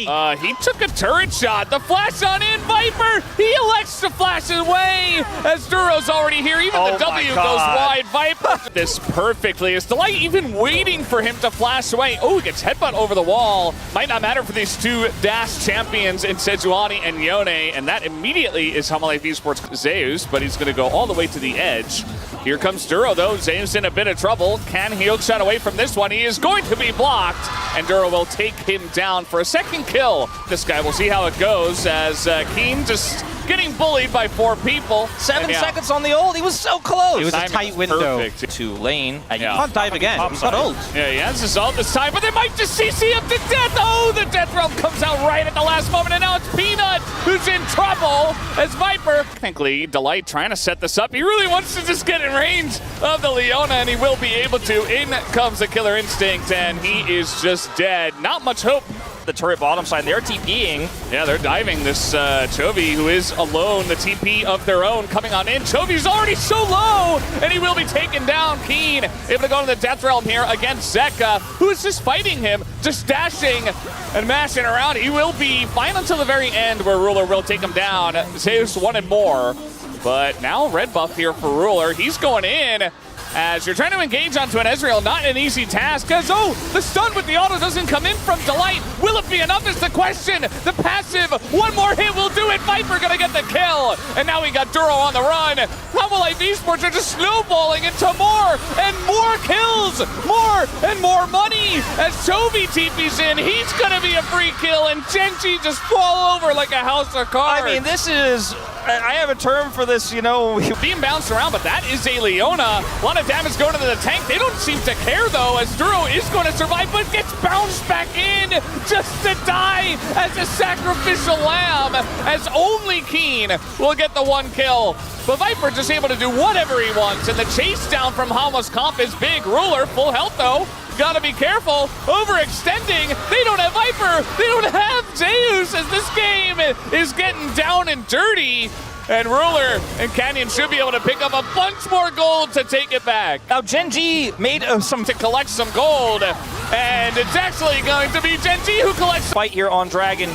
He took a turret shot. The flash on in, Viper. He elects to flash away as Duro's already here. Even the W goes wide. Viper this perfectly. Is Delight even waiting for him to flash away? Oh, he gets headbutt over the wall. Might not matter for these two Dash champions in Sejuani and Yone, and that immediately is Hanwha esports Zeus, but he's going to go all the way to the edge. Here comes Duro, though. Zeus in a bit of trouble. Can he hookshot away from this one? He is going to be blocked, and Duro will take him down for a second kill. This guy, we'll see how it goes as Keen just getting bullied by 4 people. 7 seconds on the ult. He was so close. It was a tight window to lane. And you can't dive again. He's got ult. Yeah, he has his ult this time, but they might just CC him to death. Oh, the death realm comes out right at the last moment, and now it's Peanut who's in trouble as Viper. Thankfully, Delight trying to set this up. He really wants to just get in range of the Leona, and he will be able to. In comes the Killer Instinct, and he is just dead. Not much hope. The turret bottom side, they're TPing. Yeah, they're diving this Chovy, who is alone, the TP of their own, coming on in. Chovy's already so low, and he will be taken down. Keen able to go to the Death Realm here against Zeka, who is just fighting him, just dashing and mashing around. He will be fine until the very end, where Ruler will take him down. Zeus wanted more, but now red buff here for Ruler. He's going in. As you're trying to engage onto an Ezreal, not an easy task, as the stun with the auto doesn't come in from Delight. Will it be enough is the question. The passive, one more hit will do it. Viper gonna get the kill. And now we got Duro on the run. Hanwha esports are just snowballing into more and more kills. More and more money as Chovy TP's in. He's gonna be a free kill, and Gen.G just fall over like a house of cards. I mean, this is, I have a term for this, you know. Being bounced around, but that is a Leona. A lot of damage going to the tank. They don't seem to care, though, as Duro is going to survive, but gets bounced back in just to die as a sacrificial lamb, as only Keen will get the 1 kill. But Viper just able to do whatever he wants, and the chase down from Hanwha's comp is big. Ruler, full health, though. Gotta be careful. Overextending. They don't have Viper. They don't have Zeus, as this game is getting down and dirty. And Ruler and Canyon should be able to pick up a bunch more gold to take it back. Now Gen.G made to collect some gold, and it's actually going to be Gen.G who collects fight here on Dragon.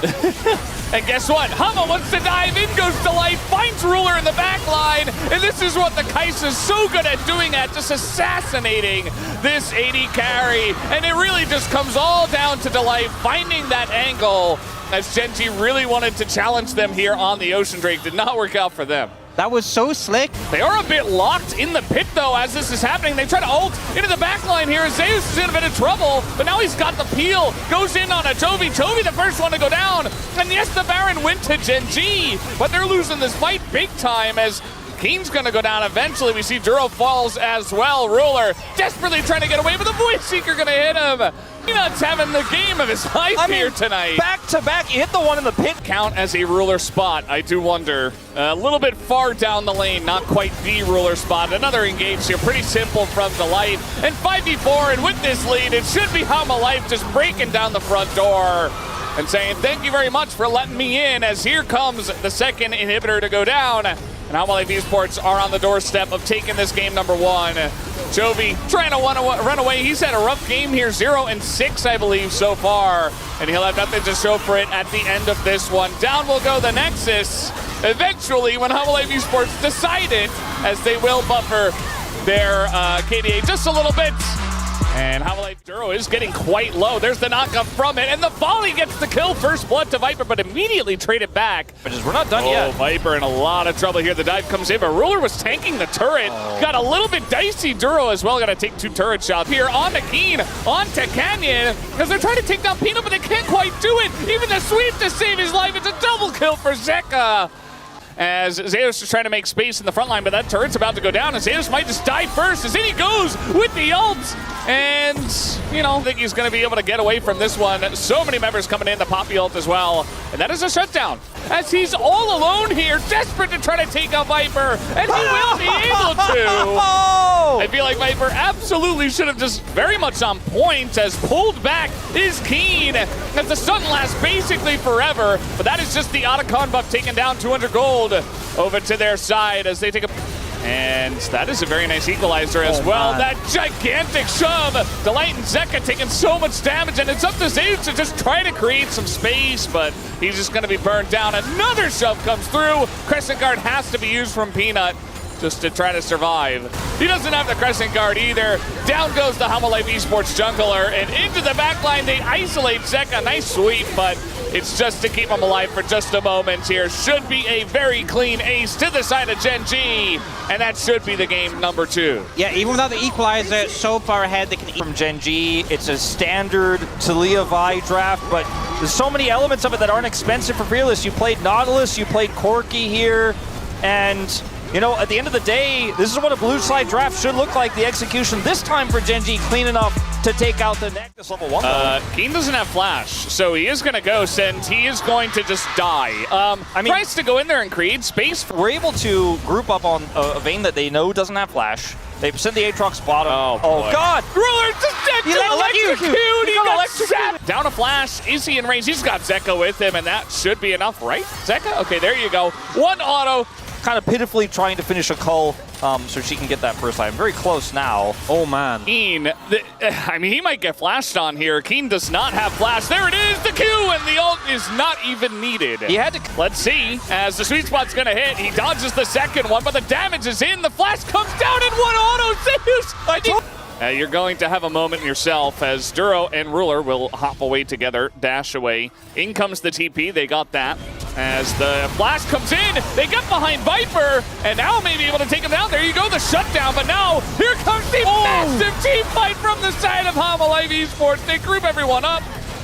And guess what? Hanwha wants to dive in, goes Delight, finds Ruler in the back line, and this is what the Kai'Sa is so good at doing, at just assassinating this AD carry. And it really just comes all down to Delight finding that angle, as Gen.G really wanted to challenge them here on the Ocean Drake. Did not work out for them. That was so slick. They are a bit locked in the pit, though, as this is happening. They try to ult into the back line here. Zeus is in a bit of trouble, but now he's got the peel. Goes in on a Chovy. Chovy the first one to go down. And yes, the Baron went to Gen.G, but they're losing this fight big time as Keen's gonna go down eventually. We see Duro falls as well. Ruler desperately trying to get away, but the Void Seeker gonna hit him. Peanut's having the game of his life here tonight. Back to back, you hit the one in the pit. Count as a Ruler spot, I do wonder. A little bit far down the lane, not quite the Ruler spot. Another engage here, pretty simple from Delight. And 5v4, and with this lead, it should be Hanwha Life just breaking down the front door and saying, thank you very much for letting me in, as here comes the second inhibitor to go down. And Hanwha esports are on the doorstep of taking this game number 1. Chovy trying to run away. He's had a rough game here, 0-6, I believe, so far. And he'll have nothing to show for it at the end of this one. Down will go the Nexus. Eventually, when Hanwha esports decided, as they will buffer their KDA just a little bit. And Hanwha Duro is getting quite low. There's the knockup from it, and the volley gets the kill. First blood to Viper, but immediately traded back. We're not done yet. Viper in a lot of trouble here. The dive comes in, but Ruler was tanking the turret. Got a little bit dicey. Duro as well. Got to take 2 turret shots here on to Keen, on to Canyon, because they're trying to take down Peanut, but they can't quite do it. Even the sweep to save his life. It's a double kill for Zeka, as Zeus is trying to make space in the front line, but that turret's about to go down, and Zeus might just die first, as in he goes with the ult. And, you know, I think he's going to be able to get away from this one. So many members coming in, the Poppy ult as well. And that is a shutdown, as he's all alone here, desperate to try to take out Viper, and he will be able to. I feel like Viper absolutely should have just very much on point, as pulled back is Keen, as the stun lasts basically forever. But that is just the Otacon buff taking down 200 gold over to their side, as they take a And that is a very nice equalizer as well. Man. That gigantic shove. Delight and Zeka taking so much damage, and it's up to Zeus to just try to create some space, but he's just going to be burned down. Another shove comes through. Crescent Guard has to be used from Peanut just to try to survive. He doesn't have the Crescent Guard either. Down goes the Hanwha esports jungler, and into the backline they isolate Zeka. Nice sweep, but it's just to keep him alive for just a moment here. Should be a very clean ace to the side of Gen.G, and that should be the game number 2. Yeah, even without the equalizer, so far ahead they can eat from Gen.G. It's a standard Talia Vi draft, but there's so many elements of it that aren't expensive for Fearless. You played Nautilus, you played Corki here, and you know, at the end of the day, this is what a blue slide draft should look like. The execution this time for Gen.G clean enough to take out the next level 1. Keen doesn't have flash, so he is going to ghost, and he is going to just die. I mean, tries to go in there and create space. We're able to group up on a Vayne that they know doesn't have flash. They've sent the Aatrox bottom. Oh God! Ruler just dead to electrocute! He got zapped! Down a flash. Is he in range? He's got Zeka with him, and that should be enough, right? Zeka? Okay, there you go. One auto. Kind of pitifully trying to finish a cull so she can get that first item. Very close now. Oh, man. Keen, I mean, he might get flashed on here. Keen does not have flash. There it is, the Q, and the ult is not even needed. He had to... Let's see, as the sweet spot's going to hit. He dodges the second one, but the damage is in. The flash comes down in one auto. Zeus! You're going to have a moment yourself as Duro and Ruler will hop away together, dash away. In comes the TP, they got that. As the flash comes in, they get behind Viper, and now may be able to take him down. There you go, the shutdown, but now here comes the massive team fight from the side of Hanwha esports. They group everyone up.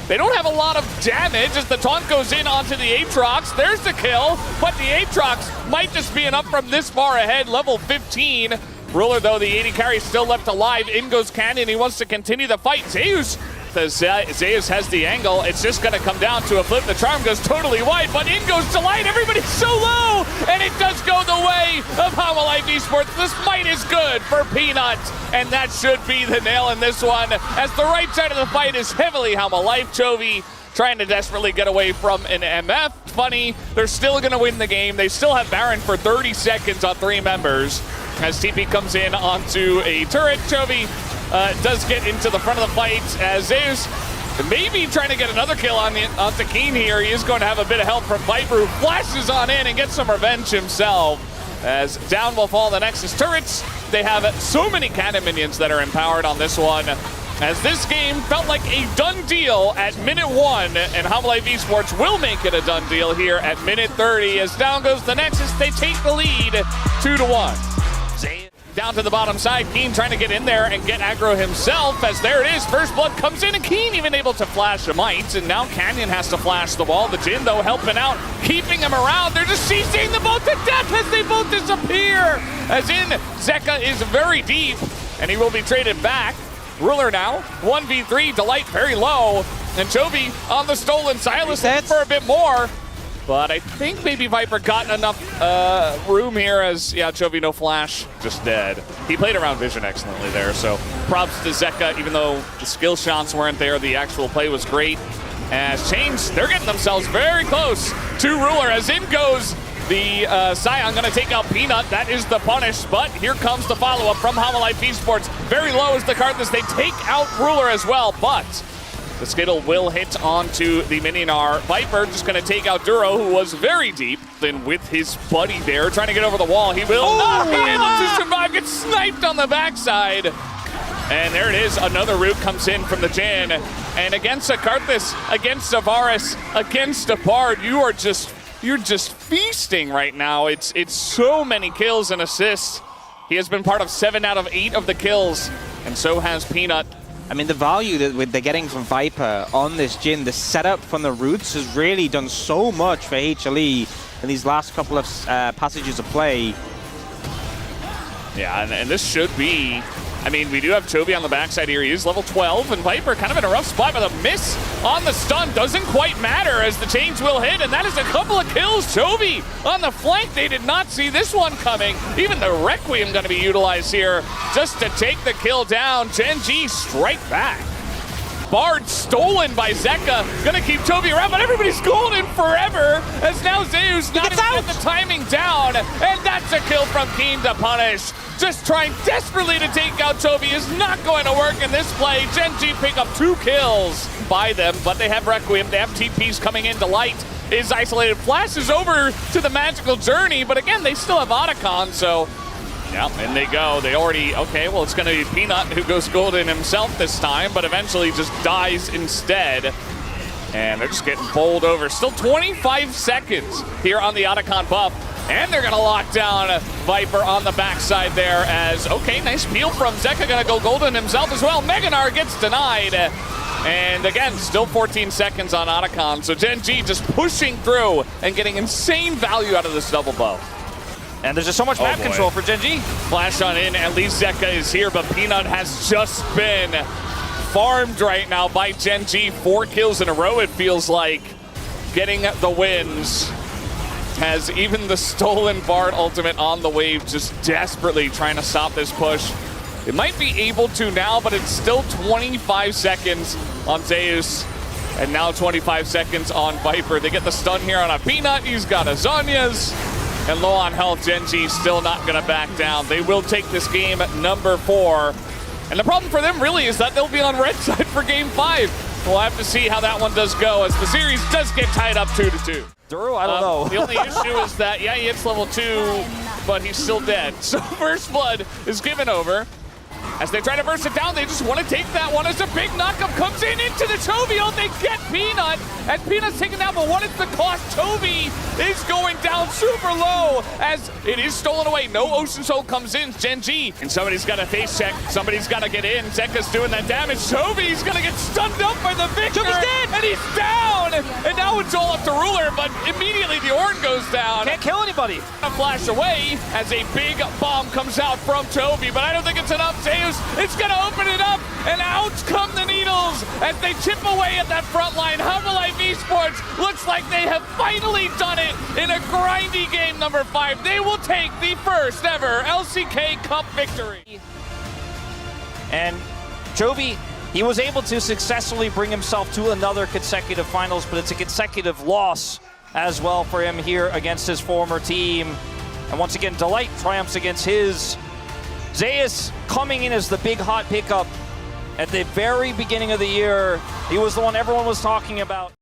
They don't have a lot of damage as the taunt goes in onto the Aatrox. There's the kill, but the Aatrox might just be enough from this far ahead, level 15. Ruler, though, the 80 carry still left alive. In goes Canyon. He wants to continue the fight. Zeus has the angle. It's just going to come down to a flip. The charm goes totally wide, but in goes Delight. Everybody's so low, and it does go the way of Hanwha esports. This might is good for Peanut, and that should be the nail in this one, as the right side of the fight is heavily Hanwha Life. Chovy trying to desperately get away from an MF. Funny, they're still going to win the game. They still have Baron for 30 seconds on 3 members. As TP comes in onto a turret, Chovy does get into the front of the fight as Zeus maybe trying to get another kill onto Keen here. He is going to have a bit of help from Viper, who flashes on in and gets some revenge himself. As down will fall the Nexus turrets. They have so many cannon minions that are empowered on this one. As this game felt like a done deal at minute 1, and Hanwha esports will make it a done deal here at minute 30. As down goes the Nexus, they take the lead 2-1. Down to the bottom side, Keen trying to get in there and get aggro himself, as there it is, first blood comes in, and Keen even able to flash a mite, and now Canyon has to flash the wall. The Jin, though, helping out, keeping him around. They're just CCing them both to death as they both disappear. As in, Zeka is very deep, and he will be traded back. Ruler now, 1v3, Delight very low, and Chovy on the stolen Silas for a bit more. But I think maybe Viper got enough room here as, yeah, Chovy no flash, just dead. He played around vision excellently there, so props to Zeka, even though the skill shots weren't there, the actual play was great. As Chains, they're getting themselves very close to Ruler, as in goes the Scion, gonna take out Peanut. That is the punish, but here comes the follow-up from Hanwha esports. Very low is the Cardinals. They take out Ruler as well, but the Skittle will hit onto the Mininar. Viper just going to take out Duro, who was very deep. Then with his buddy there, trying to get over the wall. He will not be able to survive. Gets sniped on the backside. And there it is. Another root comes in from the Jin. And against a Karthus, against a Varus, against a Bard, you're just feasting right now. It's so many kills and assists. He has been part of 7 out of 8 of the kills. And so has Peanut. I mean, the value that they're getting from Viper on this Jin, the setup from the roots has really done so much for HLE in these last couple of passages of play. Yeah, and this should be... I mean, we do have Chovy on the backside here. He is level 12, and Viper kind of in a rough spot, but a miss on the stun doesn't quite matter as the chains will hit, and that is a couple of kills. Chovy on the flank. They did not see this one coming. Even the Requiem going to be utilized here just to take the kill down. Gen.G strike back. Bard stolen by Zeka. Gonna keep Toby around, but everybody's golden forever as now Zeus not even get the timing down. And that's a kill from Keen to punish. Just trying desperately to take out Toby is not going to work in this play. Gen.G pick up 2 kills by them, but they have Requiem. They have TPs coming in. Delight is isolated. Flashes over to the Magical Journey, but again, they still have Otacon, so yeah, and they go. They already, okay, well, it's going to be Peanut who goes golden himself this time, but eventually just dies instead. And they're just getting bowled over. Still 25 seconds here on the Otacon buff. And they're going to lock down Viper on the backside there as, okay, nice peel from Zeka. Going to go golden himself as well. Meganar gets denied. And again, still 14 seconds on Otacon. So Gen.G just pushing through and getting insane value out of this double bow. And there's just so much map control for Gen.G. Flash on in, at least Zeka is here, but Peanut has just been farmed right now by Gen.G. 4 kills in a row, it feels like. Getting the wins. Has even the stolen Bard ultimate on the wave, just desperately trying to stop this push. It might be able to now, but it's still 25 seconds on Zeus. And now 25 seconds on Viper. They get the stun here on a Peanut. He's got a Zhonya's. And low on health, Gen.G still not going to back down. They will take this game at number 4. And the problem for them really is that they'll be on red side for game 5. We'll have to see how that one does go as the series does get tied up 2-2. Drew, I don't know. The only issue is that, yeah, he hits level 2, but he's still dead. So First Blood is given over. As they try to burst it down, they just want to take that one as a big knockup comes in into the Toby. Oh, they get Peanut, and Peanut's taken down, but what is the cost? Toby is going down super low as it is stolen away. No Ocean Soul comes in, Gen.G, and somebody's got to face check. Somebody's got to get in. Zeka's doing that damage. Toby's going to get stunned up by the Victor, and he's down, and now it's all up to Ruler, but immediately the Ornn goes down. Can't kill anybody. A flash away as a big bomb comes out from Toby, but I don't think it's enough. Zeus, it's going to open it up, and out come the Needles as they chip away at that front line. Hanwha esports looks like they have finally done it in a grindy game number 5. They will take the first ever LCK Cup victory. And Chovy, he was able to successfully bring himself to another consecutive finals, but it's a consecutive loss as well for him here against his former team. And once again, Delight triumphs against his. Zeus coming in as the big hot pickup at the very beginning of the year. He was the one everyone was talking about.